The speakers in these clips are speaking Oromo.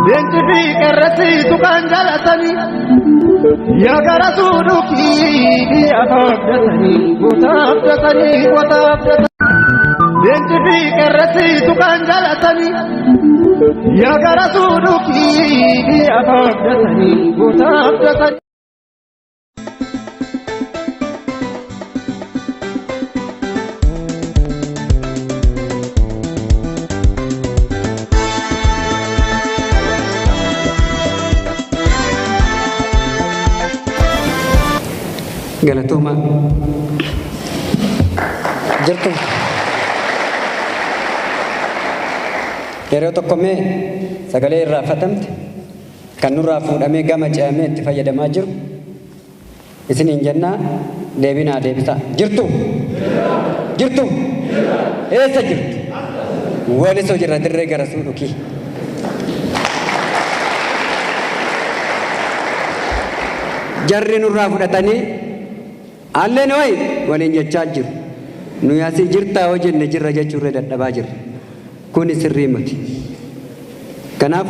Leenci fi qeerransi tuqaan jaalatanii yaa gara suudhuufi afaabdatanii gootaabdatanii. Leenci fi qeerransi tuqaan jaalatanii yaa gara suudhuufi afaabdatanii gootaabdatanii. Galatuma jirtu yeroo tokko mee sagalee irraa fatamte kan nurraa fuudhamee gama ce'amee itti fayyadamaa jiru isiniin jennaa deebinaa deebisaa jirtu eessa jirtu walisoo jirra dirree gara suudhukii jarri nurraa fudhatanii alleen way waliin jechaa jiru nuyi asii jirtaa hoo jenne jirra jechuurra dadhabaa jirra kuni sirrii miti kanaaf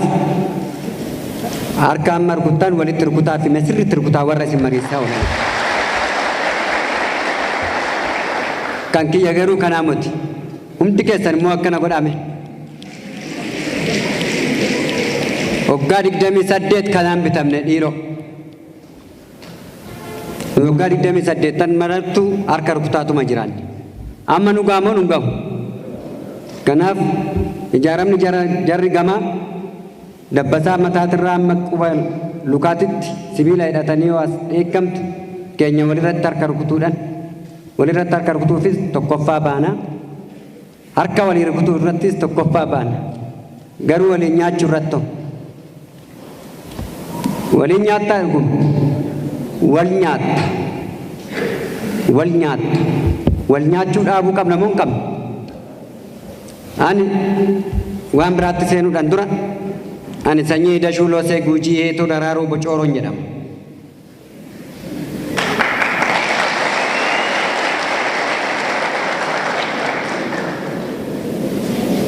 harkaan marguttaan walitti rukutaa fi sirriitti rukutaa warra isin mariisaa oolan kan kiyya garuu kanaa miti humti keessan immoo akkana godhame waggaa 28 kanaan bitamne dhiiroo waggaa 28 marattu harka rukutaatuma jiran amma nu gaamoo nu gahu kanaaf ijaaramni jarri gamaa dabbasaa mataatirraa amma quba lukaatitti sibiila hidhatanii waas dheekkamtu keenya walirratti harka rukutuudhaan walirratti harka rukutuufis tokkoffaa baana harka walii rukutuu irrattis tokkoffaa baana garuu waliin nyaachuu irratto waliin nyaattaa kun wal nyaachuu dhaabuu qabna moo hin qabne ani waan biraatti seenuudhaan dura ani sanyii dashuu loosee guujii heetoo daraaroo bocooroon jedhama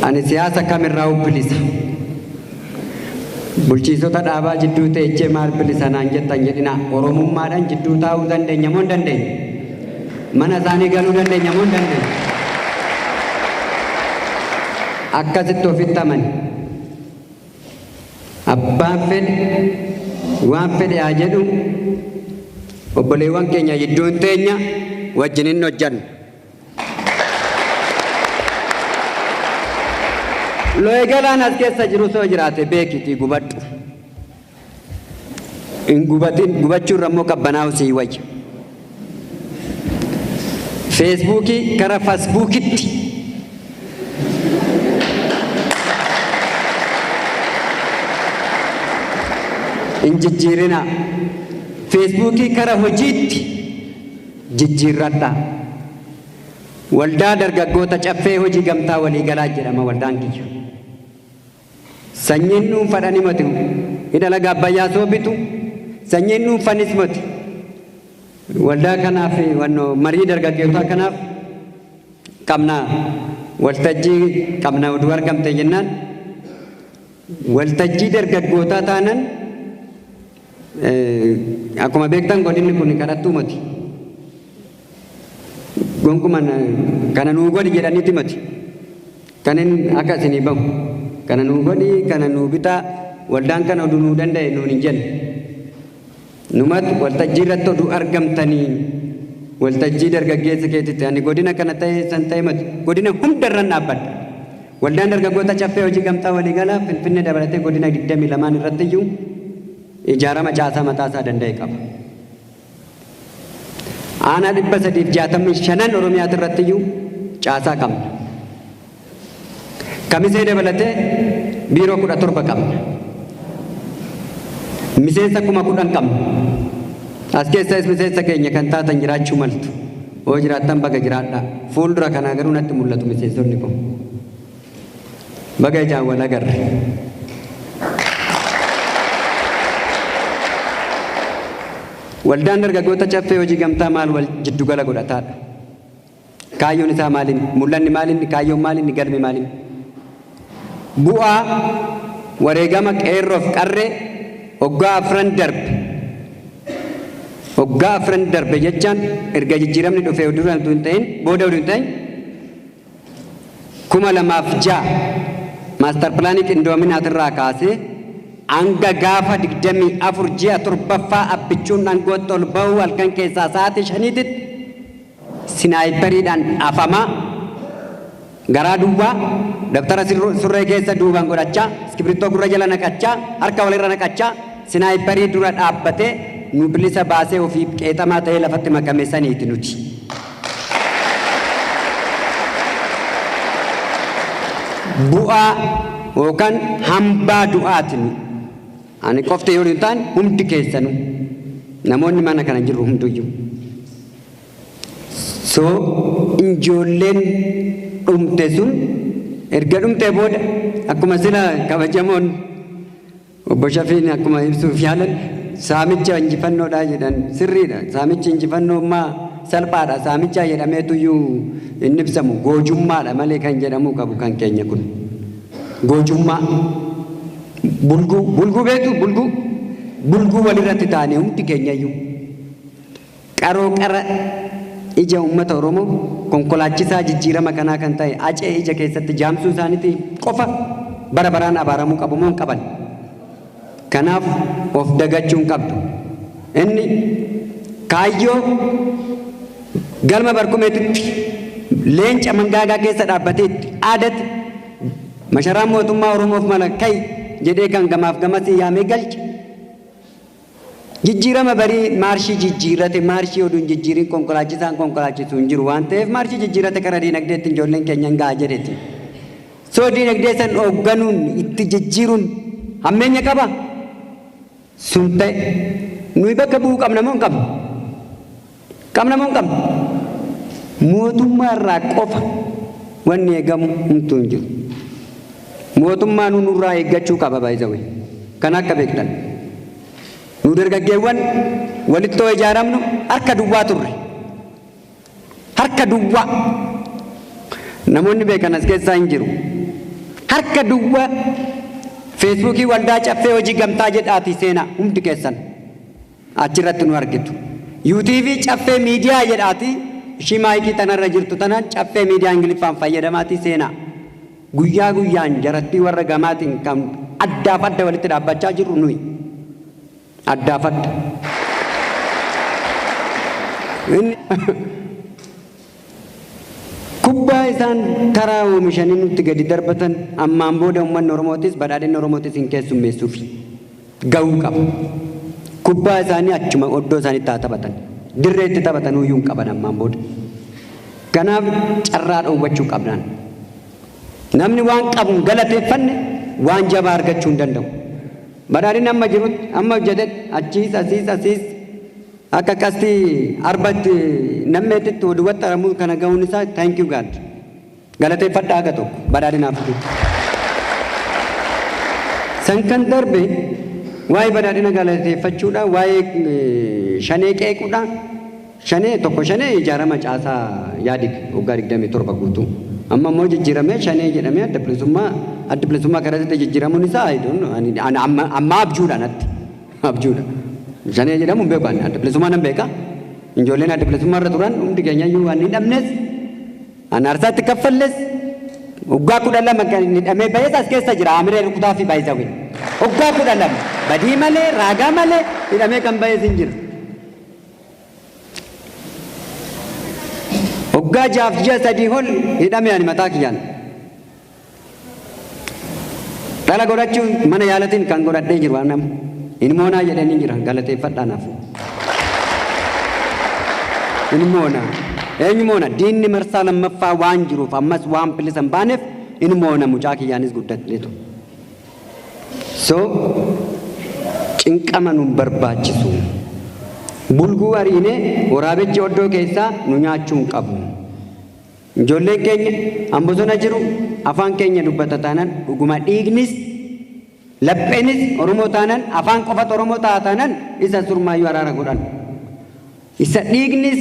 ani siyaasa kamirraa bilisa bulchiisota dhaabaa jidduu ta'ee maal bilisa naan jettan jedhina oromummaadhaan jidduu taa'uu dandeenya moo hin dandeenye mana isaanii galuu dandeenya moo hin dandeenye akkasitti ofitti amani abbaan fedhe waan fedhe haa jedhu obboleewwan keenya jidduun teenya wajjinin hojjannu looye galaan as keessa jiru soo jiraate beekiti gubadhu in gubachuurra immoo qabbanaa'u sii wayya feesbuukii kara fasbuukitti in jijjiirina feesbuukii kara hojiitti jijjiirradha waldaa dargaggoota caffee hojii gamtaa walii galaa jedhama waldaan kiyya sanyiin dhuunfadhani mati hidha laga abbayyaa soo bitu sanyiin dhuunfanis mati waldaa kanaaf wanno marii dargaggeessaa kanaaf qabna waltajjii qabna oduu argamte jennaan waltajjii dargaggootaa taanan akkuma beektan godinni kun kadhattuu mati gonkuman kana nuu godhi jedhaniiti mati kanin akka isinii bahu kana nuu godhi kana nuu bitaa waldaan kana oduu nuu danda'e nuun hin jenne numat waltajjii irratti oduu argamtanii waltajjii dargaggeessa keetitti ani godina kana ta'e san ta'e mati godina hundarran dhaabbadha waldaan dargaggoota caffee hojii gamtaa waliigalaa Finfinnee dabalatee godina 22 irratti iyyuu ijaarama caasaa mataasaa danda'e qaba aanaa 365 oromiyaa irratti iyyuu caasaa qabna kamisee dabalatee biiroo 17 qabna miseensa 10,000 qabna as keessas miseensa keenya kan taatan jiraachuu maltu oo jiraattan baga jiraadha fuuldura kana garuu natti mul'atu miseensonni kun baga ijaan wal agarre waldaan dargaggoota caffee hojii gamtaa maal wal jiddu gala godhataadha kaayyoon isaa maalin mul'anni maalin kaayyoon maalin galmi maalin bu'aa wareegama qeerroof qarree waggaa afran darbe jechaan erga jijjiiramni dhufee duraan ta'in booda hin ta'in 2006 maastar pilaanii qindoominaatirraa kaasee hanga gaafa 24 ji'a torbaffaa abbichuun dhangootti ol ba'uu halkan keessaa sa'aatii 5tti sinaayiperiidhaan afamaa garaa duwwaa daftara surree keessa duubaan godhachaa iskibirittoo gurra jala naqachaa harka walirra naqachaa sinaayiperii dura dhaabbatee nu bilisa baasee ofii qeexamaa ta'ee lafatti makameessaniiti nuti. Bu'aa yookaan hambaa du'aatiin ani qofti yoo ta'an hundi keessanuu namoonni mana kana jiru hunduyyuu. So ijoolleen dhumte sun erga dhumtee booda akkuma sila kabajamoon obbo Shafiin akkuma ibsuuf yaalan saamicha injifannoodhaa jedhan sirriidha. Saamichi injifannoomaa salphaadha. Saamicha jedhameetuyyuu inni ibsamu goojummaadha malee kan jedhamu qabu kan keenya kun goojummaa bulguu beektu bulguu walirratti taane hundi keenyayyuu qaroo qara ija uummata Oromoo konkolaachisaa jijjiirama kanaa kan ta'e acee ija keessatti jaamsuu isaaniitii qofa bara baraan abaaramuu qabu moo hin qaban. Kanaaf of dagachuun qabdu. Inni kaayyoo galma barkumeetitti leenca mangaagaa keessa dhaabbateetti aadatti masharaan mootummaa Oromoof mala kai jedhee kan gamaaf gamasii yaamee galche. Jijjiirama barii maarshii jijjiirate maarshii oduun jijjiiriin konkolaachisaan konkolaachisuu hin jiru waan ta'eef maarshii jijjiirate karaa diinagdeetti ijoolleen keenya gahaa jedheeti. Soo diinagdee san hoogganuun itti jijjiiruun hammeenya qaba. Sun ta'e nuyi bakka bu'uu qabna moo hin qabnu? Qabna moo hin qabnu? Mootummaa irraa qofa wanni eegamu humtuu hin jiru. Mootummaa nurraa eeggachuu qaba baay'isawee kan akka beektan. Nu dargaggeewwan walitti ijaaramnu harka duwwaa turre. Harka duwwaa. Namoonni beekan as keessaa hin jiru. Harka duwwaa Feesbuukii waldaa caffee hojii gamtaa jedhaati seenaa hundi keessan achirratti nu argitu. UTV caffee miidiyaa jedhaati ishii maayikii tanarra jirtu tanaan caffee miidiyaa Ingiliffaan fayyadamaati seenaa. Guyyaa guyyaan jarattii warra gamaatiin kan addaaf adda walitti dhaabbachaa jirru nuyi. Addaaf adda. Kubbaa isaan karaa oomishanii nutti gadi darbatan ammaan booda uummanni Oromootis badhaadhinni Oromootis hin keessummeessuuf gahuu qaba. Kubbaa isaanii achuma oddoo isaaniitti haa taphatan. Dirreetti taphatan uyyuu hin qaban ammaan booda. Kanaaf carraa dhoowwachuu qabnaan. Namni waan qabuun galateeffanne waan jabaa argachuu hin danda'u. Badhaadhinni amma jirutti amma hojjetetti asiis akka qasti arbatti nammeetitti oduuwwatti aramuu kana ga'uun isaa thank you God. Galateeffadhaa akka tokko badhaadhinaaf jiru. San kan darbe waa'ee badhaadhina galateeffachuudha waa'ee shanee qeequudha. Shanee ijaarama caasaa yaadig waggaa 27 guutuu. Amma immoo jijjiiramee shanee jedhamee adda bilisummaa karatti jijjiiramuun isaa amma abjuudha natti. Abjuudha. Shanee jedhamu hin beeku adda bilisummaa nan beeka. Ijoolleen adda bilisummaa irra turan hundi keenya iyyuu waan hin dhabnes anaarsaatti kaffalles waggaa 12 kan hidhamee baay'ees as keessa jira amiree rukutaa fi baay'isawee. Waggaa 12 badii malee raagaa malee hidhamee kan baay'ees hin jira. Waggaa 6 ol hidhamee ani mataa kiyyaan. Dhala godhachuun mana yaalatiin kan godhadhee jiru waan nama. Ilmoonaa jedhanii jira galateeffadhaanaaf. Ilmoona. Eenyumoona diinni marsaa lammaffaa waan jiruuf ammas waan bilisa hin baaneef ilmoona mucaa kiyyaanis guddatteetu. So cinqama nun barbaachisu. Bulguu ariinee waraabichi oddoo keessaa nu nyaachuu hin qabu. Ijoolleen keenya ambosona jiru afaan keenya dubbata taanaan dhuguma dhiignis lapheenis Oromoo taanaan afaan qofatu Oromoo taanaan isa surmaayyuu araara godhan. Isa dhiignis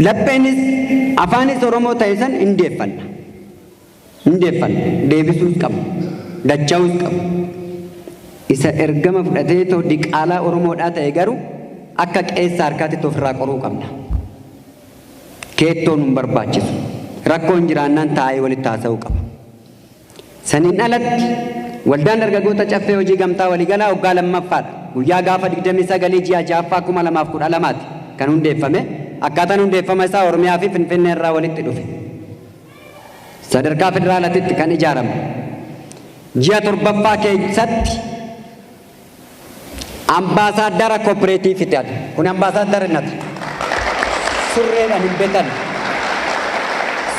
lapheenis afaanis Oromoo ta'e san hin deeffanna. hundeeffan deebisuus qabu dachaa'uus qabu isa ergama fudhatee too diqaalaa Oromoodhaa ta'e garuu akka qeessa harkaatti ofirraa qoruu qabna. Keettoon hin barbaachisu rakkoon jiraannaan taa'ee walitti haasa'uu qaba. Saniin alatti waldaan dargaggoota caffee hojii gamtaa waliigalaa waggaa lammaffaadha. Guyyaa gaafa 29 ji'a 6 2012 kan hundeeffame akkaataan hundeeffama isaa Oromiyaa fi Finfinnee irraa walitti dhufe. Sadarkaa federaalaatti kan ijaarame. Ji'a 7ffaa keessatti ambaasaadara kooperaatiivii ta'e. Kun ambaasaadara nata. Surreedhaan hin beekan.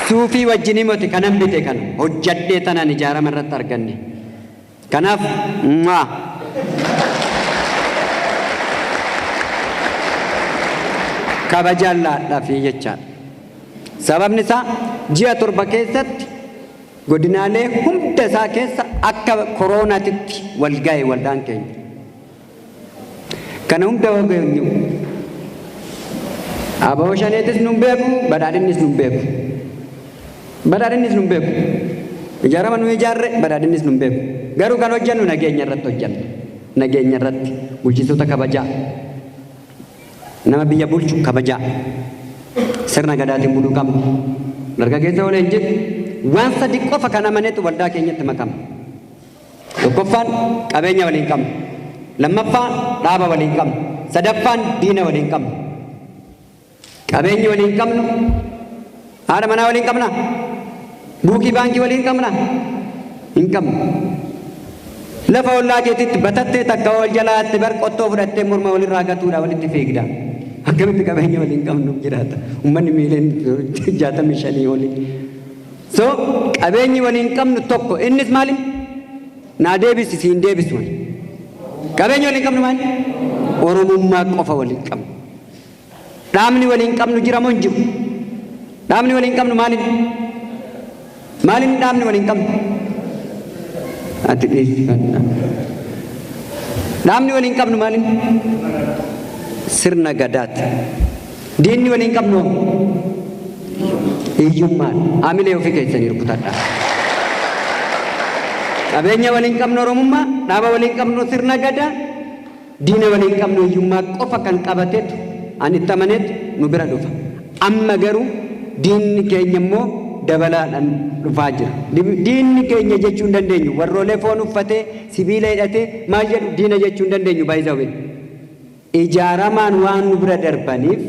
Suufii wajjinii moti kanan bite kan hojjadhee tanaan ijaarama irratti arganne. Kanaaf kabajaan laadhaafi jechaadha. Sababni isaa ji'a 7 keessatti godinaalee hunda isaa keessa akka koroonaatitti wal ga'e waldaan keenya. Kana hunda wageenyu Aboo Shaneetis nun beeku, badhaadhinnis nun beeku. Badhaadhinnis nun beeku. Ijaarama nu ijaarre badhaadhinnis nun beeku. Garuu kan hojjennu nageenya irratti hojjenna. Nageenya irratti bulchitoota kabajaa. Nama biyya bulchu kabajaa. Sirna gadaatiin buluu qabna. Dargaggeessa waliin jedhu waan sadi qofa kan amaneetu waldaa keenyatti makama. Tokkoffaan qabeenya waliin qabna. Lammaffaan dhaaba waliin qabna. Sadaffaan diina waliin qabna. Qabeenya waliin qabnu haadha manaa waliin qabna. Buukii baankii waliin qabna. Hin qabnu. Lafa ollaa keetitti batattee takka wal jalaatti bar qottoo fudhattee morma walirraa gatuudha walitti fiigda. Akkamitti qabeenya waliin qabnu jiraata. Uummanni miileen 65 olii. So qabeenyi waliin qabnu tokko innis maali? Naa deebisi siin deebisu. Qabeenya waliin qabnu maali? Oromummaa qofa waliin qabnu. Dhaabni waliin qabnu jira moo hin jiru? Dhaabni waliin qabnu maali? Maaliin dhaabni waliin qabnu? Ati dhiyeeffadha. Dhaabni waliin qabnu maali? Sirna gadaati. Diinni waliin qabnu hiyyummaan haamilee ofii keessanii rukutadha. Qabeenya waliin qabnu Oromummaa, dhaaba waliin qabnu sirna gadaa, diina waliin qabnu hiyyummaa qofa kan qabateetu ani itti amaneetu nu bira dhufa. Amma garuu diinni keenya immoo dabalaadhaan dhufaa jira. Diinni keenya jechuu hin dandeenyu. Warroolee foon uffatee sibiila hidhatee maal jedhu diina jechuu hin dandeenyu baay'isawee. Ijaaramaan waan nu bira darbaniif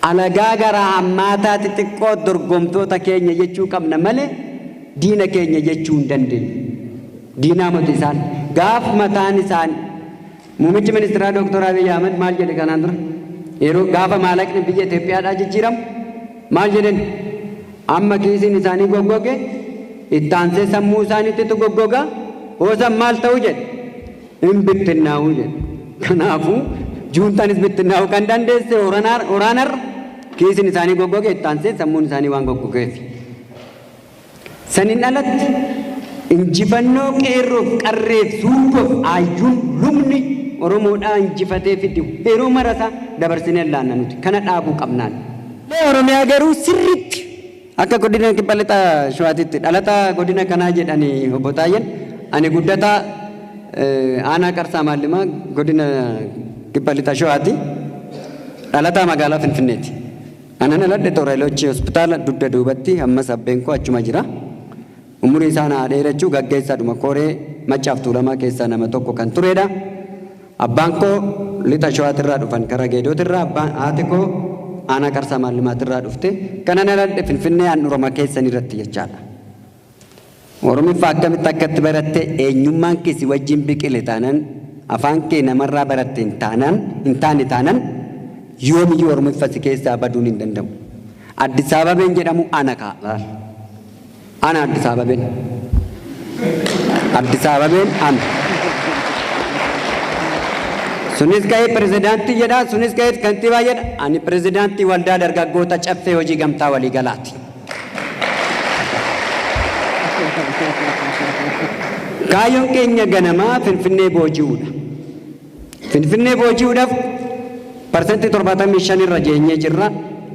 alagaa garaa hammaataa xixiqqoo dorgomtoota keenya jechuu qabna malee diina keenya jechuu hin dandeenyu. Diinaa mati isaan gaaf mataan isaan muummichi ministeeraa Dr. Abiy Ahmed maal jedhe kanaan dura yeroo gaafa maallaqni biyya Itoophiyaadhaa jijjiiramu maal jedhan amma kiisiin isaanii goggoge itti aansee sammuu isaaniitti goggogaa hoosan maal ta'u jedhe hin bittinnaa'u jedhe. Kanaafuu juuntaanis bittinnaa'uu kan dandeesse waraanarra kiisiin isaanii goggoge itti aansee sammuun isaanii waan goggogeef. Saniin alatti injifannoo qeerroof qarreef suuqoof ayyuun lubni Oromoodhaa injifatee fiddu yeroo marasa dabarsinee laanna nuti kana dhaabuu qabnaan. Oromiyaa garuu sirriitti akka godina kibba lixa Shawaatitti dhalata godina kanaa jedhanii obbo Taayyen ani guddataa aanaa Qarsaa Maallimaa godina kibba lixa Shawaati dhalataa magaalaa Finfinneeti. Anan aladde Tooreelochi hospitaala dugda duubatti ammas abbeen koo achuma jira. Umurii isaa naa dheerachuu gaggeessaadhuma koree Machaaf Tuulamaa keessaa nama tokko kan turedha. Abbaan koo lixa Shawaatirraa dhufan karaa Geedootirraa haati koo aanaa Qarsaa Maallimaatirraa dhufte kanan aladde Finfinnee handhuurama keessan irratti jechaadha. Oromiffaa akkamitti akkatti baratte eenyummaan kisi wajjin biqile taanaan afaan kee namarraa baratte hin taane taanaan yoomiyyuu Oromiffaa si keessaa baduun hin danda'u. Addis Ababeen jedhamu ana kaa'aa. Ana Addis Ababeen. Addis Ababeen ana. Sunis ka'ee pirezidaantii jedha, sunis ka'ee kantiibaa jedha. Ani pirezidaantii waldaa dargaggoota caffee hojii gamtaa waliigalaati. Kaayyoon keenya ganamaa Finfinnee booji'uudha. Finfinnee booji'uudhaaf parsantii 75 irra jeenyee jirra,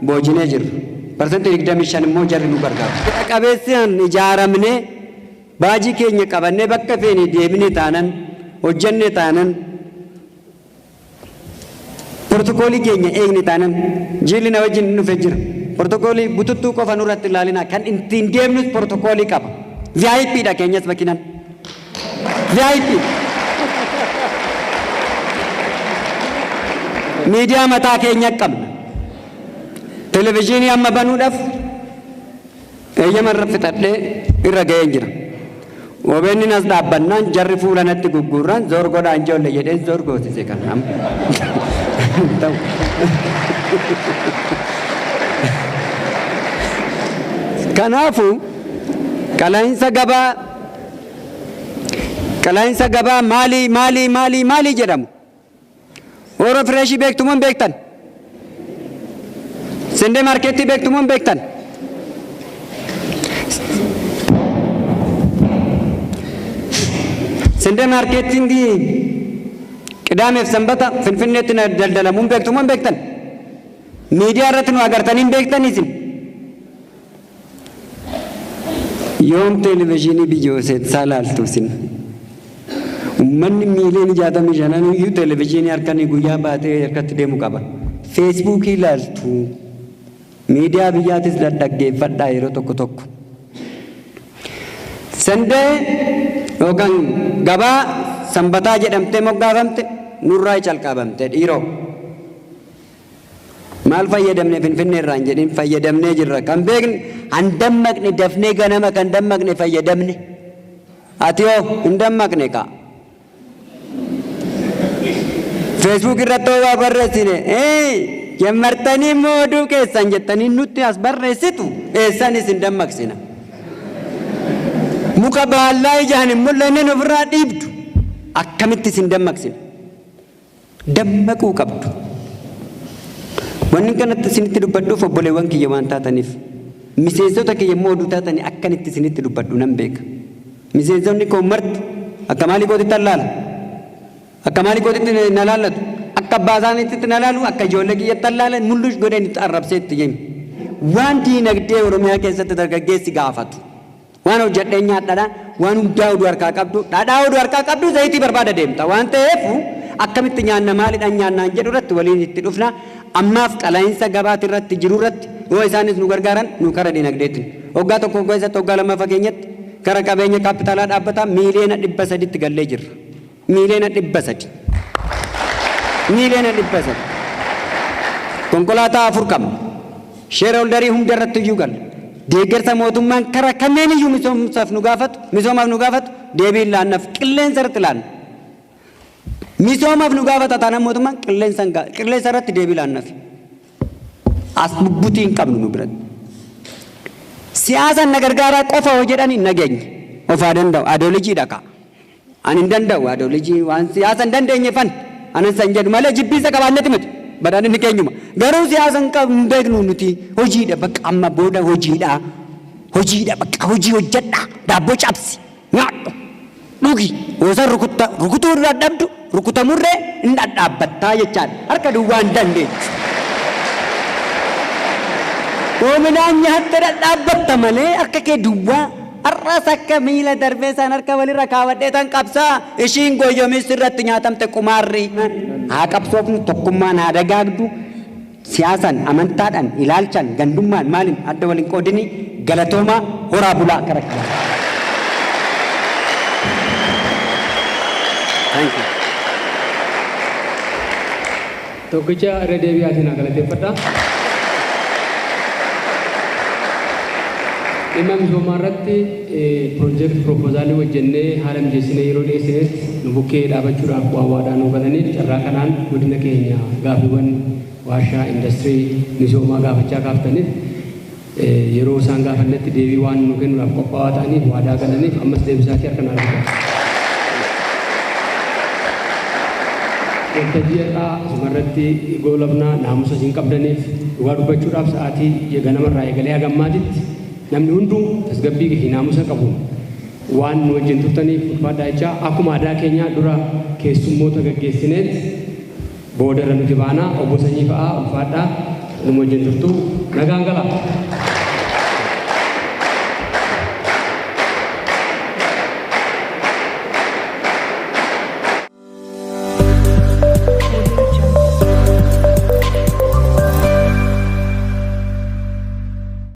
boojinee jirra. parsantii 25 immoo jarri nu gargaaru. Qabeessaan ijaaramne baajii keenya qabannee bakka feene deemine taanan hojjenne taanan Protokoolii keenya eegne taanan jilli na wajjin dhufe jira. Protokoolii bututtuu qofa nurratti ilaalina kan ittiin deemnus protokoolii qaba. VIP dha keenyas makinan. VIP. Miidiyaa mataa keenya qabna. Televezyiinii amma banuudhaaf eeyyama irra fixadhee irra ga'een jira. OBN nas dhaabbannaan jarri fuula natti gugguurraan zoorgoodhaan ijoollee jedhee zoorgootise kan amma. Kanaafu qalaa'insa gabaa maali jedhamu. Oro Freeshii beektumoo hin beektan? Sendee Maarkeettii beektumoo hin beektan? Sendee Maarkeettiin qidaameef sanbata Finfinneetti daldalamu hin beektumoo hin beektan? Miidiyaa irratti nu agartanii hin beektan isin? Yoom televezyiinii biyyooseetsaa laaltu isin? Uummanni miiliyoona 65 iyyuu televezyiinii harkanii guyyaa baatee harkatti deemu qaba. Feesbuukii ilaaltu. Miidiyaa biyyaatis dhaggeeffadhaa yeroo tokko. Sandee yookaan gabaa sanbataa jedhamtee moggaafamte nurraa calqabamte dhiiroo. Maal fayyadamne Finfinnee irraan jedhin fayyadamnee jirra. Kan beekne han dammaqne dafnee ganama kan dammaqne fayyadamne. Ati hoo hin dammaqne kaa. Facebook irratti waa barreessine jammartanii mooduu keessan jettanii nutti as barreessitu eessanis hin dammaqsina. Muka baallaa ijaan hin mul'anne ofirraa dhiibdu akkamittis hin dammaqsina. Dammaquu qabdu. Wanni kanatti isinitti dubbadhuuf obboleewwan kiyya waan taataniif miseensota kiyya mooduu taatanii akkanitti isinitti dubbadhu nan beeka. Miseensonni koo marti akka maalii kootitti allaala. Akka maalii kootitti na laallatu akka abbaa isaaniitti na laalu akka ijoollee kiyyatti allaalan mul'us godheen itti arrabseetti jemi. Waan diinagdee Oromiyaa keessatti dargaggeessi gaafatu. Waan hojjedhee nyaadhadha waan hundaa oduu harkaa qabdu dhadhaa oduu harkaa qabdu zayitii barbaada deemta waan ta'eef akkamitti nyaanna maalidhaan nyaannaan jedhu irratti waliin itti dhufna. Ammaaf qalaa'insa gabaati irratti jiru irratti yoo isaanis nu gargaaran nu kara diinagdeetti. Waggaa tokko keessatti waggaa lama fageenyatti kara qabeenya kaapitaalaa dhaabbataa miiliyoona 300tti gallee jirra. Miiliyoona 300. Miiliyoona 300. Konkolaataa 4 qabna. Sheera holdarii hunda irratti iyyuu galla. Deeggarsa mootummaan kara kanneen iyyuu misoomaaf nu gaafatu deebiin laannaaf qilleensa irratti laanna. Misoomaaf nu gaafata taanaan mootummaan qilleensa irratti deebii laannaaf. As bubbutii hin qabnu nu biratti. Siyaasaan na gargaaraa qofa hoo jedhanii nageenya. Ofaa danda'u adoolojii dhaqa. Ani hin danda'u adoolojii waan siyaasa hin dandeenye fan anan san jedhu malee jibbiinsa qabaannetti miti badhaadhinni ni keenyuma. Garuu siyaasa hin beeknu nuti hojiidha bakka amma booda hojiidha bakka hojii hojjedha daabboo cabsi nyaadhu dhugi osoo rukutuu dadhabdu rukutamurree hin dhadhaabbattaa jechaadha harka duwwaa hin dandeechu. Oominaan nyaatte dhadhaabbatta malee harka kee duwwaa har'as akka miila darbee isaan harka walirra kaawwadhee tan qabsaa ishiin gooyyomis irratti nyaatamte qumaarri haa qabsoofnu tokkummaan haa dagaagdu siyaasaan amantaadhaan ilaalchaan gandummaan maaliin adda waliin qoodini galatoomaa horaa bulaa karakkara. Tokkicha irra deebi'aatiin galateeffadha. Dhimma misoomaa irratti piroojeektii proposaalii hojjennee haala mijeessinee yeroo dhiyeessinetti nu bukkee dhaabachuudhaaf waawwaadhaan nu galaniif carraa kanaan godina keenya gaaffiiwwan warshaa industirii misoomaa gaafachaa kaaftaniif yeroo isaan gaafannetti deebii waan nu kennuudhaaf qophaa'aa ta'aniif waadaa galaniif ammas deebisaatii harka naa laata. Waltajjiidhaa asumarratti goolabnaa naamusa isin qabdaniif dhugaa dubbachuudhaaf sa'aatii ganamarraa eegalee hagammaatitti namni hunduu tasgabbii fi naamusa qabu waan nu wajjin turtaniif ulfaadhaa jechaa akkuma aadaa keenyaa dura keessummoota gaggeessineet boodarra nuti baanaa obbo Sanyii fa'aa ulfaadhaa nu wajjin turtu nagaan gala.